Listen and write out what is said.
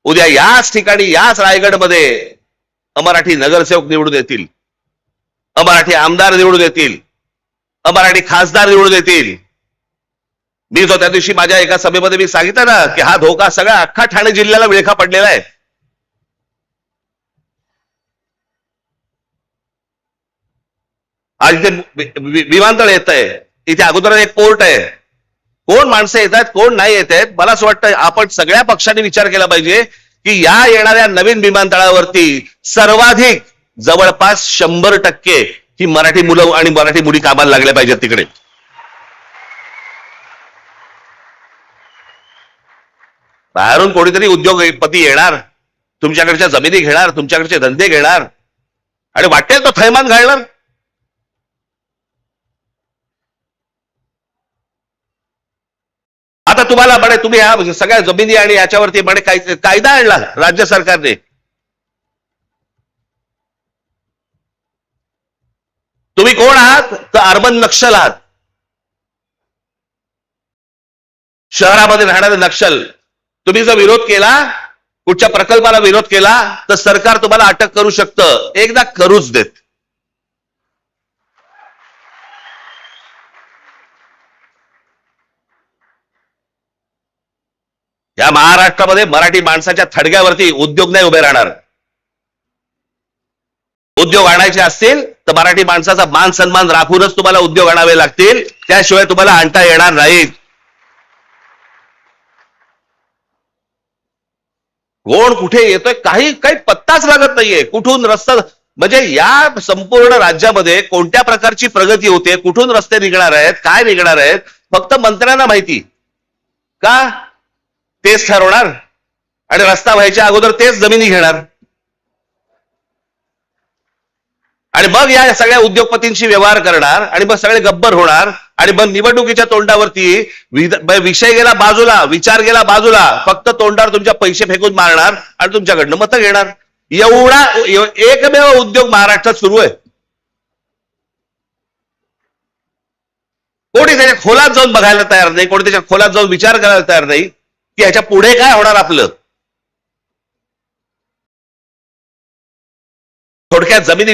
उद्या याच ठिकाणी याच रायगडमध्ये अमराठी नगरसेवक निवडून येतील, अमराठी आमदार निवडून येतील, अमराठी खासदार निवडून येतील. मी जो त्या दिवशी माझ्या एका सभेमध्ये मी सांगितलं ना की हा धोका सगळा अख्खा ठाणे जिल्ह्याला विळखा पडलेला आहे. आज इथे विमानतळ येत आहे, इथे अगोदर एक पोर्ट आहे. कोण माणसं येत आहेत, कोण नाही येत आहेत. मला असं वाटतं आपण सगळ्या पक्षांनी विचार केला पाहिजे की या येणाऱ्या नवीन विमानतळावरती सर्वाधिक जवळपास 100% ही मराठी मुलं आणि मराठी मुली कामाला लागल्या पाहिजेत तिकडे. बाहेरून कोणीतरी उद्योगपती येणार, तुमच्याकडच्या जमिनी घेणार, तुमच्याकडचे धंदे घेणार आणि वाटेल तो थैमान घालणार. आता तुम्हाला म्हणे तुम्ही ह्या सगळ्या जमिनी आणि याच्यावरती म्हणे कायदा आणला राज्य सरकारने. तुम्ही कोण आहात? तर अर्बन नक्षल आहात, शहरामध्ये राहणारे नक्षल. तुम्ही जर विरोध केला, कुठच्या प्रकल्पाला विरोध केला तर सरकार तुम्हाला अटक करू शकतं. एकदा करूच देत. या महाराष्ट्रामध्ये मराठी माणसाच्या थडग्यावरती उद्योग नाही उभे राहणार. उद्योग आणायचे असतील तर मराठी माणसाचा मान सन्मान राखूनच तुम्हाला उद्योग आणावे लागतील, त्याशिवाय तुम्हाला आणता येणार नाहीत. कोण कुठे येतोय काही पत्ताच लागत नाहीये. कुठून रस्ता, म्हणजे या संपूर्ण राज्यामध्ये कोणत्या प्रकारची प्रगती होते, कुठून रस्ते निघणार आहेत, काय निघणार आहेत, फक्त मंत्र्यांना माहिती. का? तेच ठरवणार आणि रस्ता व्हायच्या अगोदर तेच जमिनी घेणार आणि मग या सगळ्या उद्योगपतींशी व्यवहार करणार आणि मग सगळे गब्बर होणार आणि मग निवडणुकीच्या तोंडावरती विषय गेला बाजूला, विचार गेला बाजूला, फक्त तोंडावर तुमच्या पैसे फेकून मारणार आणि तुमच्याकडनं मतं घेणार. एवढा एकमेव उद्योग महाराष्ट्रात सुरू आहे. कोणी त्याच्या खोलात जाऊन बघायला तयार नाही, कोणी त्याच्या खोलात जाऊन विचार करायला तयार नाही की ह्याच्या पुढे काय होणार आपलं. थोडक्यात जमिनी